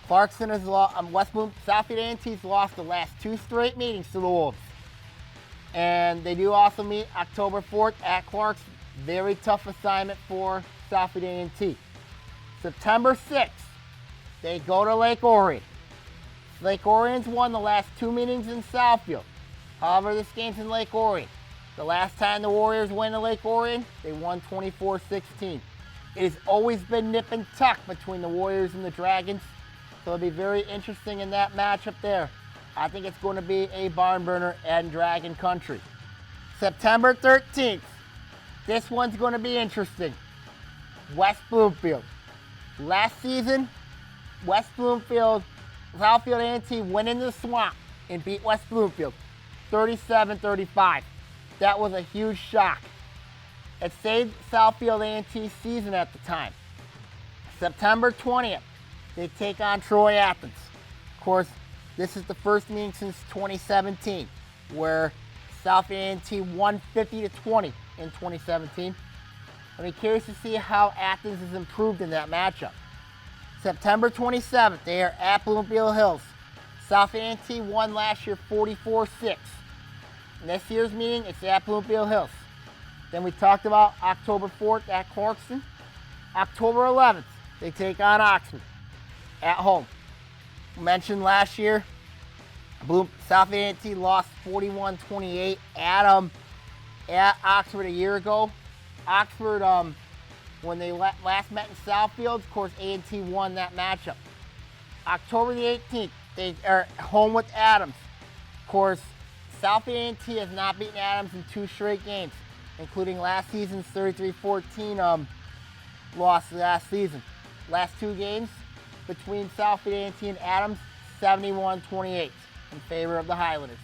[SPEAKER 2] Clarkston has lost, Southview A&T's lost the last 2 straight meetings to the Wolves. And they do also meet October 4th at Clarkston. Very tough assignment for Southview A&T. September 6th, they go to Lake Orion. Lake Orion's won the last 2 meetings in Southview. However, this game's in Lake Orion. The last time the Warriors went to Lake Orion, they won 24-16. It has always been nip and tuck between the Warriors and the Dragons, so it'll be very interesting in that matchup there. I think it's going to be a barn burner in Dragon Country. September 13th, this one's going to be interesting. West Bloomfield. Last season, West Bloomfield, Southfield A&T went into the swamp and beat West Bloomfield 37-35. That was a huge shock. It saved Southfield A&T's season at the time. September 20th, they take on Troy Athens. Of course, this is the first meeting since 2017 where Southfield A&T won 50-20 in 2017. I'll be curious to see how Athens has improved in that matchup. September 27th, they are at Bloomfield Hills. Southfield A&T won last year 44-6. This year's meeting, it's at Bloomfield Hills. Then we talked about October 4th at Clarkston. October 11th, they take on Oxford at home. Mentioned last year, Southfield A&T lost 41-28 at Oxford a year ago. Oxford, when they last met in Southfield, of course, A&T won that matchup. October the 18th, they are home with Adams. Of course, South A&T has not beaten Adams in 2 straight games, including last season's 33-14 loss last season. Last 2 games between South A&T and Adams, 71-28 in favor of the Highlanders.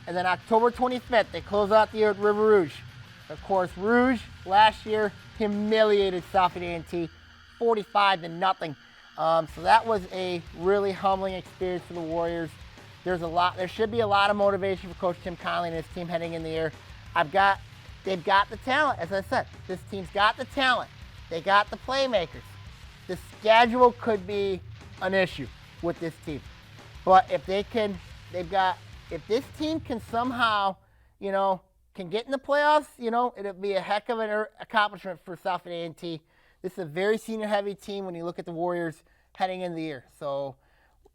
[SPEAKER 2] And then October 25th, they close out the year at River Rouge. Of course, Rouge last year humiliated South A&T 45-0. So that was a really humbling experience for the Warriors. There should be a lot of motivation for Coach Tim Conley and his team heading in the year. They've got the talent, as I said. This team's got the talent. They got the playmakers. The schedule could be an issue with this team. But if this team can somehow, can get in the playoffs, it'll be a heck of an accomplishment for South A&T. This is a very senior-heavy team when you look at the Warriors heading into the year. So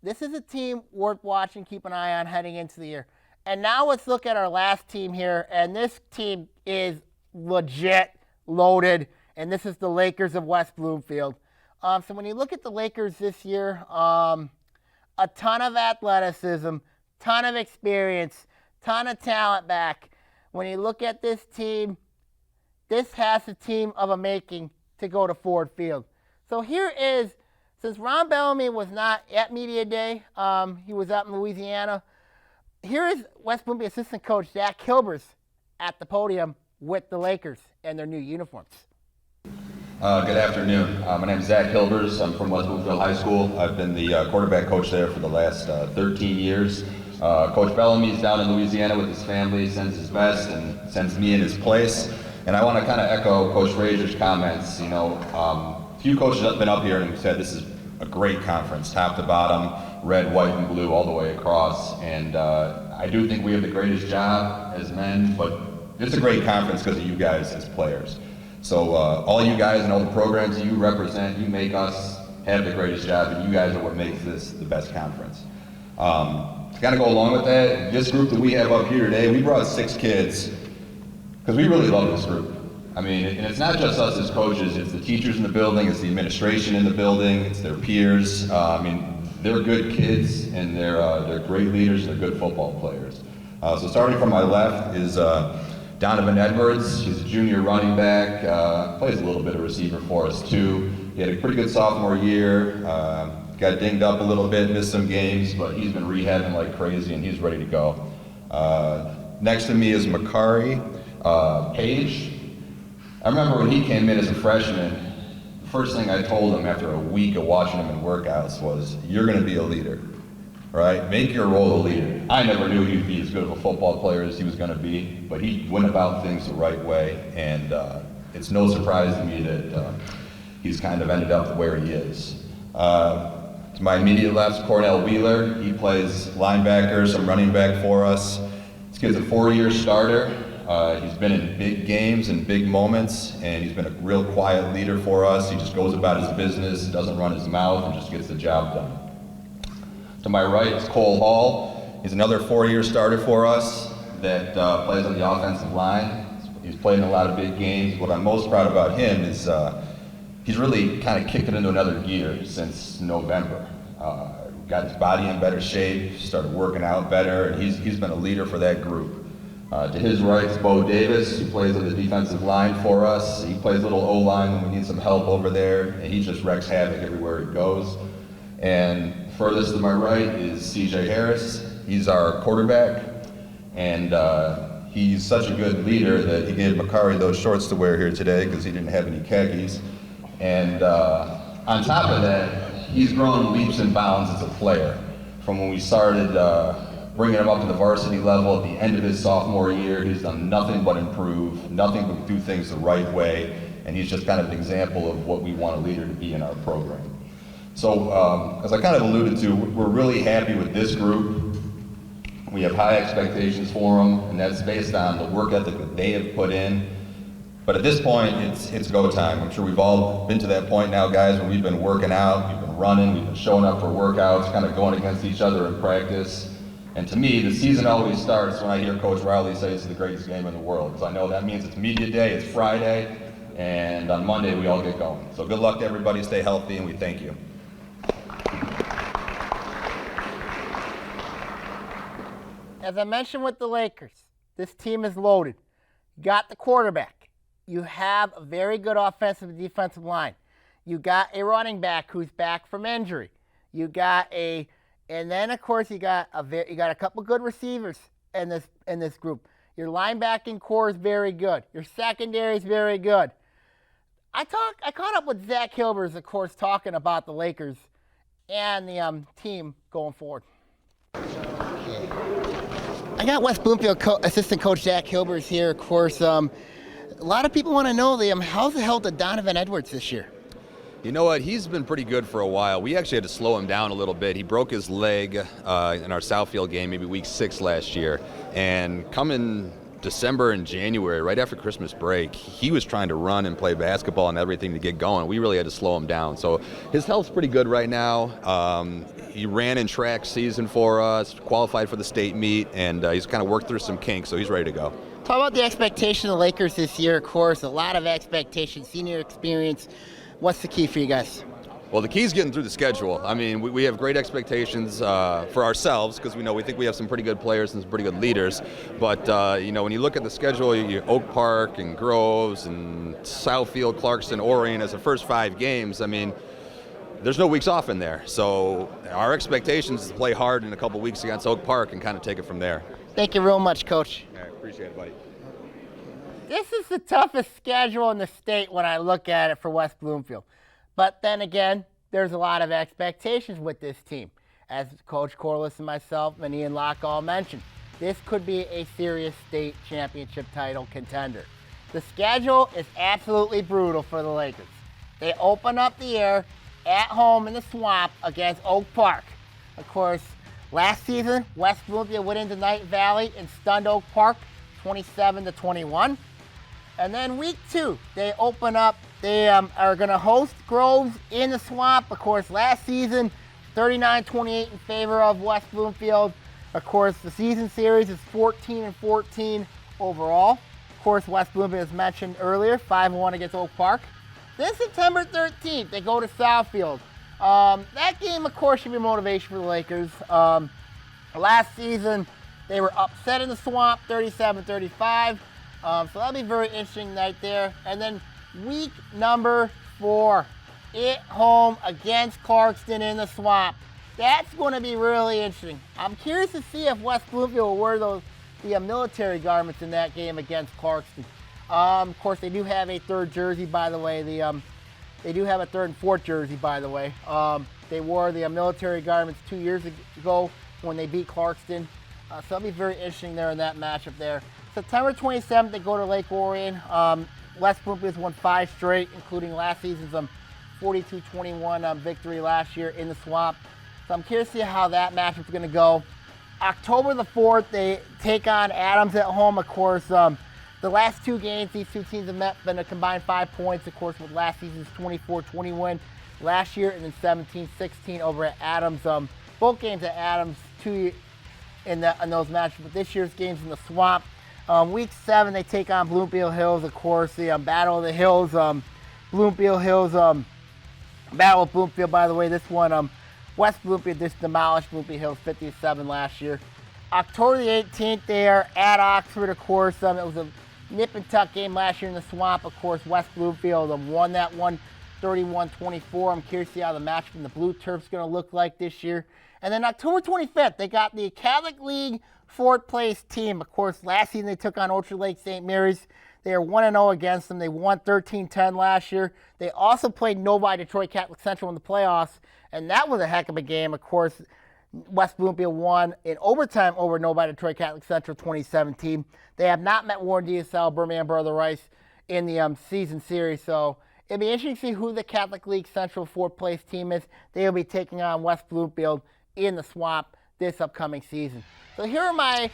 [SPEAKER 2] this is a team worth watching, keep an eye on heading into the year. And now let's look at our last team here. And this team is legit loaded. And this is the Lakers of West Bloomfield. So when you look at the Lakers this year, a ton of athleticism, ton of experience, ton of talent back. When you look at this team, this has a team of a making to go to Ford Field. So here is, since Ron Bellamy was not at Media Day, he was up in Louisiana, here is West Bloomfield assistant coach Zach Hilbers at the podium with the Lakers and their new uniforms.
[SPEAKER 14] Good afternoon. My name is Zach Hilbers. I'm from West Bloomfield High School. I've been the quarterback coach there for the last 13 years. Coach Bellamy is down in Louisiana with his family, sends his best and sends me in his place. And I want to kind of echo Coach Razor's comments. Few coaches have been up here and said this is a great conference, top to bottom, red, white, and blue all the way across. And I do think we have the greatest job as men, but it's a great conference because of you guys as players. So all you guys and all the programs you represent, you make us have the greatest job, and you guys are what makes this the best conference. To kind of go along with that, this group that we have up here today, we brought 6 kids because we really love this group. I mean, and it's not just us as coaches, it's the teachers in the building, it's the administration in the building, it's their peers. They're good kids, and they're great leaders, and they're good football players. So starting from my left is Donovan Edwards. He's a junior running back, plays a little bit of receiver for us too. He had a pretty good sophomore year, got dinged up a little bit, missed some games, but he's been rehabbing like crazy and he's ready to go. Next to me is Makari Page. I remember when he came in as a freshman, the first thing I told him after a week of watching him in workouts was, you're gonna be a leader, right? Make your role a leader. I never knew he'd be as good of a football player as he was gonna be, but he went about things the right way, and it's no surprise to me that he's kind of ended up where he is. To my immediate left, Cornell Wheeler. He plays linebacker, some running back for us. This kid's a 4-year starter. He's been in big games and big moments, and he's been a real quiet leader for us. He just goes about his business, doesn't run his mouth, and just gets the job done. To my right is Cole Hall. He's another 4-year starter for us that plays on the offensive line. He's played in a lot of big games. What I'm most proud about him is he's really kind of kicked it into another gear since November. Got his body in better shape, started working out better, and he's been a leader for that group. To his right is Bo Davis, who plays on the defensive line for us. He plays a little O-line when we need some help over there, and he just wrecks havoc everywhere he goes. And furthest to my right is CJ Harris. He's our quarterback, and he's such a good leader that he gave Makari those shorts to wear here today because he didn't have any khakis. And on top of that, he's grown leaps and bounds as a player. From when we started bringing him up to the varsity level at the end of his sophomore year, he's done nothing but improve, nothing but do things the right way, and he's just kind of an example of what we want a leader to be in our program. So, as I kind of alluded to, we're really happy with this group. We have high expectations for them, and that's based on the work ethic that they have put in. But at this point, it's go time. I'm sure we've all been to that point now, guys, where we've been working out, we've been running, we've been showing up for workouts, kind of going against each other in practice. And to me, the season always starts when I hear Coach Riley say it's the greatest game in the world, because I know that means it's media day, it's Friday, and on Monday we all get going. So good luck to everybody, stay healthy, and we thank you.
[SPEAKER 2] As I mentioned with the Lakers, this team is loaded. You got the quarterback. You have a very good offensive and defensive line. You got a running back who's back from injury. You got and then of course you got a couple good receivers in this group. Your linebacking core is very good. Your secondary is very good. I caught up with Zach Hilbers, of course, talking about the Lakers and the team going forward. I got West Bloomfield assistant coach Zach Hilbers here, of course. A lot of people want to know how's the health of Donovan Edwards this year?
[SPEAKER 15] You know what? He's been pretty good for a while. We actually had to slow him down a little bit. He broke his leg in our Southfield game, maybe week 6 last year. And coming December and January, right after Christmas break, he was trying to run and play basketball and everything to get going. We really had to slow him down. So his health's pretty good right now. He ran in track season for us, qualified for the state meet, and he's kind of worked through some kinks, so he's ready to go.
[SPEAKER 2] Talk about the expectation of the Lakers this year, of course. A lot of expectations, senior experience. What's the key for you guys?
[SPEAKER 15] Well, the key is getting through the schedule. I mean, we have great expectations for ourselves because we think we have some pretty good players and some pretty good leaders. But, when you look at the schedule, Oak Park and Groves and Southfield, Clarkston, Orion as the first 5 games, I mean, there's no weeks off in there. So our expectations is to play hard in a couple weeks against Oak Park and kind of take it from there.
[SPEAKER 2] Thank you real much, Coach.
[SPEAKER 15] I appreciate it, buddy.
[SPEAKER 2] This is the toughest schedule in the state when I look at it for West Bloomfield. But then again, there's a lot of expectations with this team. As Coach Corliss and myself and Ian Locke all mentioned, this could be a serious state championship title contender. The schedule is absolutely brutal for the Lakers. They open up the year at home in the Swamp against Oak Park. Of course, last season, West Bloomfield went into Night Valley and stunned Oak Park 27-21. And then week 2, they open up. They are going to host Groves in the Swamp. Of course, last season, 39-28 in favor of West Bloomfield. Of course, the season series is 14-14 overall. Of course, West Bloomfield, as mentioned earlier, 5-1 against Oak Park. Then September 13th, they go to Southfield. That game, of course, should be motivation for the Lakers. Last season, they were upset in the Swamp, 37-35. So that'll be a very interesting night there. And then week number 4, at home against Clarkston in the Swamp. That's going to be really interesting. I'm curious to see if West Bloomfield will wear the military garments in that game against Clarkston. Of course, they do have a 3rd jersey, by the way. They do have a 3rd and 4th jersey, by the way. They wore the military garments 2 years ago when they beat Clarkston. So it'll be very interesting there in that matchup there. September 27th, they go to Lake Orion. West Bloomfield's won 5 straight, including last season's 42-21 victory last year in the Swamp. So I'm curious to see how that matchup's going to go. October the 4th, they take on Adams at home. Of course, the last 2 games, these 2 teams have been a combined 5 points, of course, with last season's 24-20 win last year, and then 17-16 over at Adams. Both games at Adams, 2 in those matches, but this year's game's in the Swamp. Week 7, they take on Bloomfield Hills, of course, the Battle of the Hills. Bloomfield Hills, Battle of Bloomfield, by the way, this one, West Bloomfield just demolished Bloomfield Hills 50-7 last year. October the 18th, they are at Oxford, of course. It was a nip and tuck game last year in the Swamp. Of course, West Bloomfield won that one 31-24. I'm curious to see how the match from the Blue Turf's going to look like this year. And then October 25th, they got the Catholic League 4th place team. Of course, last season they took on Orchard Lake St. Mary's. They are 1-0 against them. They won 13-10 last year. They also played Novi Detroit Catholic Central in the playoffs, and that was a heck of a game. Of course, West Bloomfield won in overtime over Novi Detroit Catholic Central 2017. They have not met Warren DSL, Birmingham Brother Rice in the season series, so it'll be interesting to see who the Catholic League Central 4th place team is. They will be taking on West Bloomfield in the Swamp this upcoming season. So here are my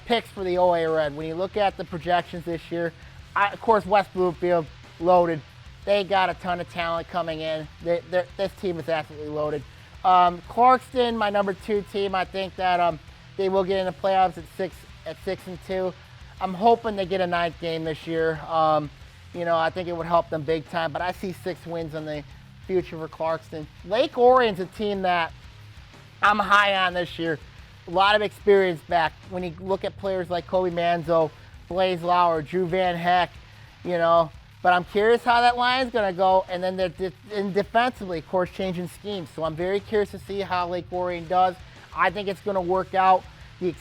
[SPEAKER 2] picks for the OAA Red. When you look at the projections this year, of course, West Bloomfield, loaded. They got a ton of talent coming in. This team is absolutely loaded. Clarkston, my number 2 team, I think that they will get in the playoffs at 6-2. I'm hoping they get a 9th game this year. I think it would help them big time. But I see 6 wins in the future for Clarkston. Lake Orion's a team that I'm high on this year. A lot of experience back. When you look at players like Kobe Manzo, Blaze Lauer, Drew Van Heck, But I'm curious how that line's going to go. And then and defensively, of course, changing schemes. So I'm very curious to see how Lake Orion does. I think it's going to work out.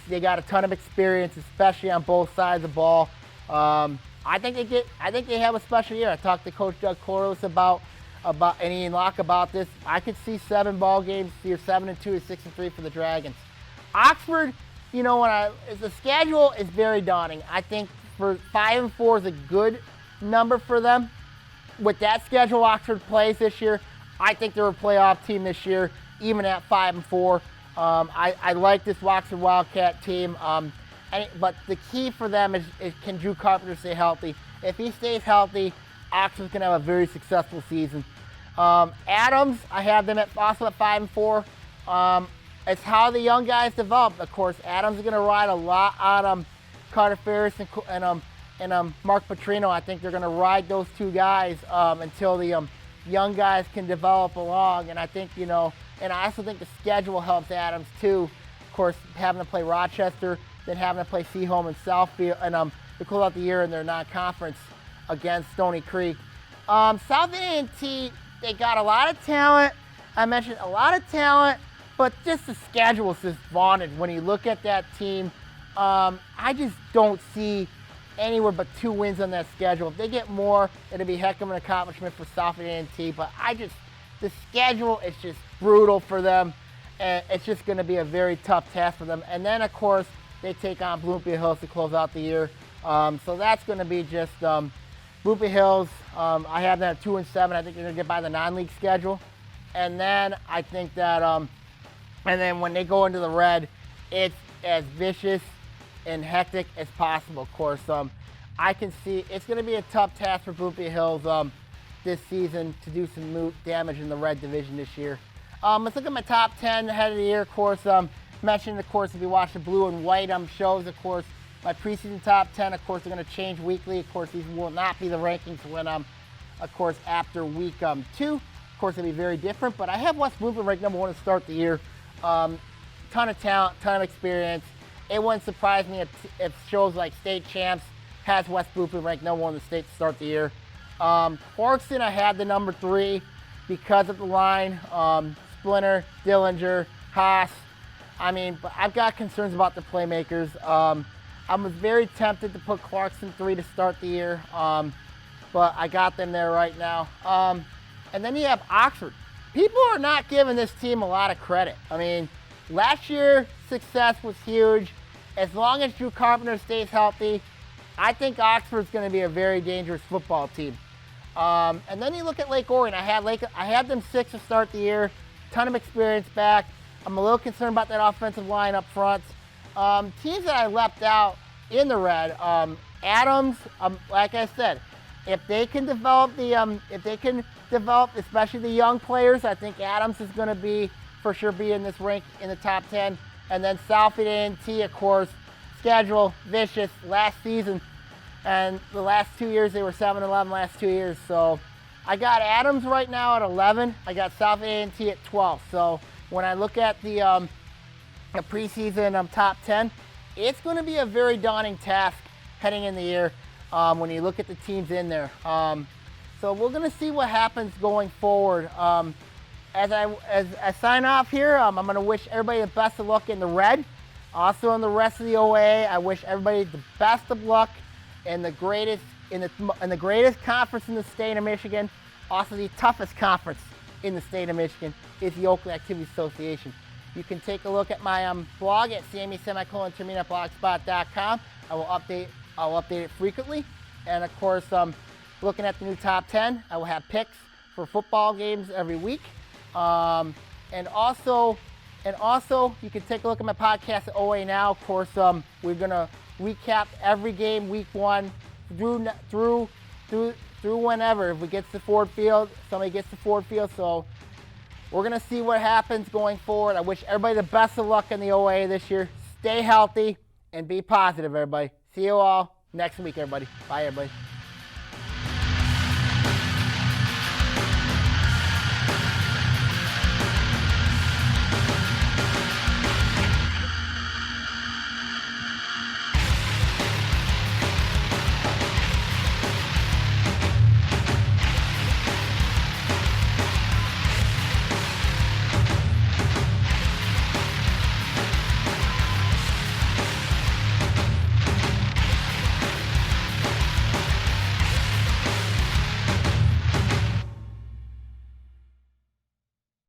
[SPEAKER 2] They got a ton of experience, especially on both sides of the ball. I think they have a special year. I talked to Coach Doug Koros about and Ian Locke about this. I could see 7 ball games, either 7-2 or 6-3 for the Dragons. Oxford, the schedule is very daunting. I think for 5-4 is a good number for them. With that schedule Oxford plays this year, I think they're a playoff team this year, even at 5-4. I like this Oxford Wildcat team. But the key for them is can Drew Carpenter stay healthy? If he stays healthy, Oxford's going to have a very successful season. Adams, I have them also at 5-4. It's how the young guys develop. Of course, Adams is going to ride a lot on Carter Ferris and Mark Petrino. I think they're going to ride those 2 guys until the young guys can develop along. And I think, and I also think the schedule helps Adams too. Of course, having to play Rochester, then having to play Seaholm and Southfield, and to close out the year in their non-conference against Stony Creek. South A&T, they got a lot of talent. I mentioned a lot of talent, but just the schedule is just vaunted. When you look at that team, I just don't see anywhere but 2 wins on that schedule. If they get more, it'll be a heck of an accomplishment for South A&T, but the schedule is just brutal for them, and it's just going to be a very tough task for them. And then, of course, they take on Bloomfield Hills to close out the year. So that's going to be just Bloomfield Hills. I have them at 2-7. I think they're going to get by the non-league schedule. And then I think that, and then when they go into the red, it's as vicious and hectic as possible, of course. I can see it's going to be a tough task for Bloomfield Hills this season to do some damage in the red division this year. Let's look at my top 10 ahead of the year, of course. Mentioned, of course, if you watch the blue and white shows, of course, my preseason top 10, of course, are going to change weekly. Of course, these will not be the rankings when, of course, after week 2. Of course, it'll be very different, but I have West Bloomfield ranked number 1 to start the year. Ton of talent, ton of experience. It wouldn't surprise me if shows like State Champs has West Bloomfield ranked number 1 in the state to start the year. Clarkston, I had the number 3 because of the line. Splinter, Dillinger, Haas. But I've got concerns about the playmakers. I was very tempted to put Clarkston 3 to start the year, but I got them there right now. And then you have Oxford. People are not giving this team a lot of credit. Last year's success was huge. As long as Drew Carpenter stays healthy, I think Oxford's going to be a very dangerous football team. And then you look at Lake Orion. I had them 6 to start the year. Ton of experience back. I'm a little concerned about that offensive line up front. Teams that I left out in the red, Adams, like I said, if they can develop especially the young players, I think Adams is going to for sure be in this rank in the top 10. And then Southview A&T, of course, schedule vicious last season, and the last 2 years they were 7-11 last 2 years. So I got Adams right now at 11. I got Southview A&T at 12. So when I look at the preseason top 10, it's going to be a very daunting task heading in the year when you look at the teams in there. So we're going to see what happens going forward. As I sign off here, I'm going to wish everybody the best of luck in the red. Also in the rest of the OAA, I wish everybody the best of luck in the greatest conference in the state of Michigan. Also the toughest conference in the state of Michigan is the Oakland Activities Association. You can take a look at my blog at sammy@blogspot.com. I'll update it frequently. And of course, looking at the new top 10, I will have picks for football games every week. And also, you can take a look at my podcast at OA Now. Of course, we're gonna recap every game week 1 through whenever. If we get to Ford Field, somebody gets to Ford Field. So we're gonna see what happens going forward. I wish everybody the best of luck in the OA this year. Stay healthy and be positive, everybody. See you all next week, everybody. Bye, everybody.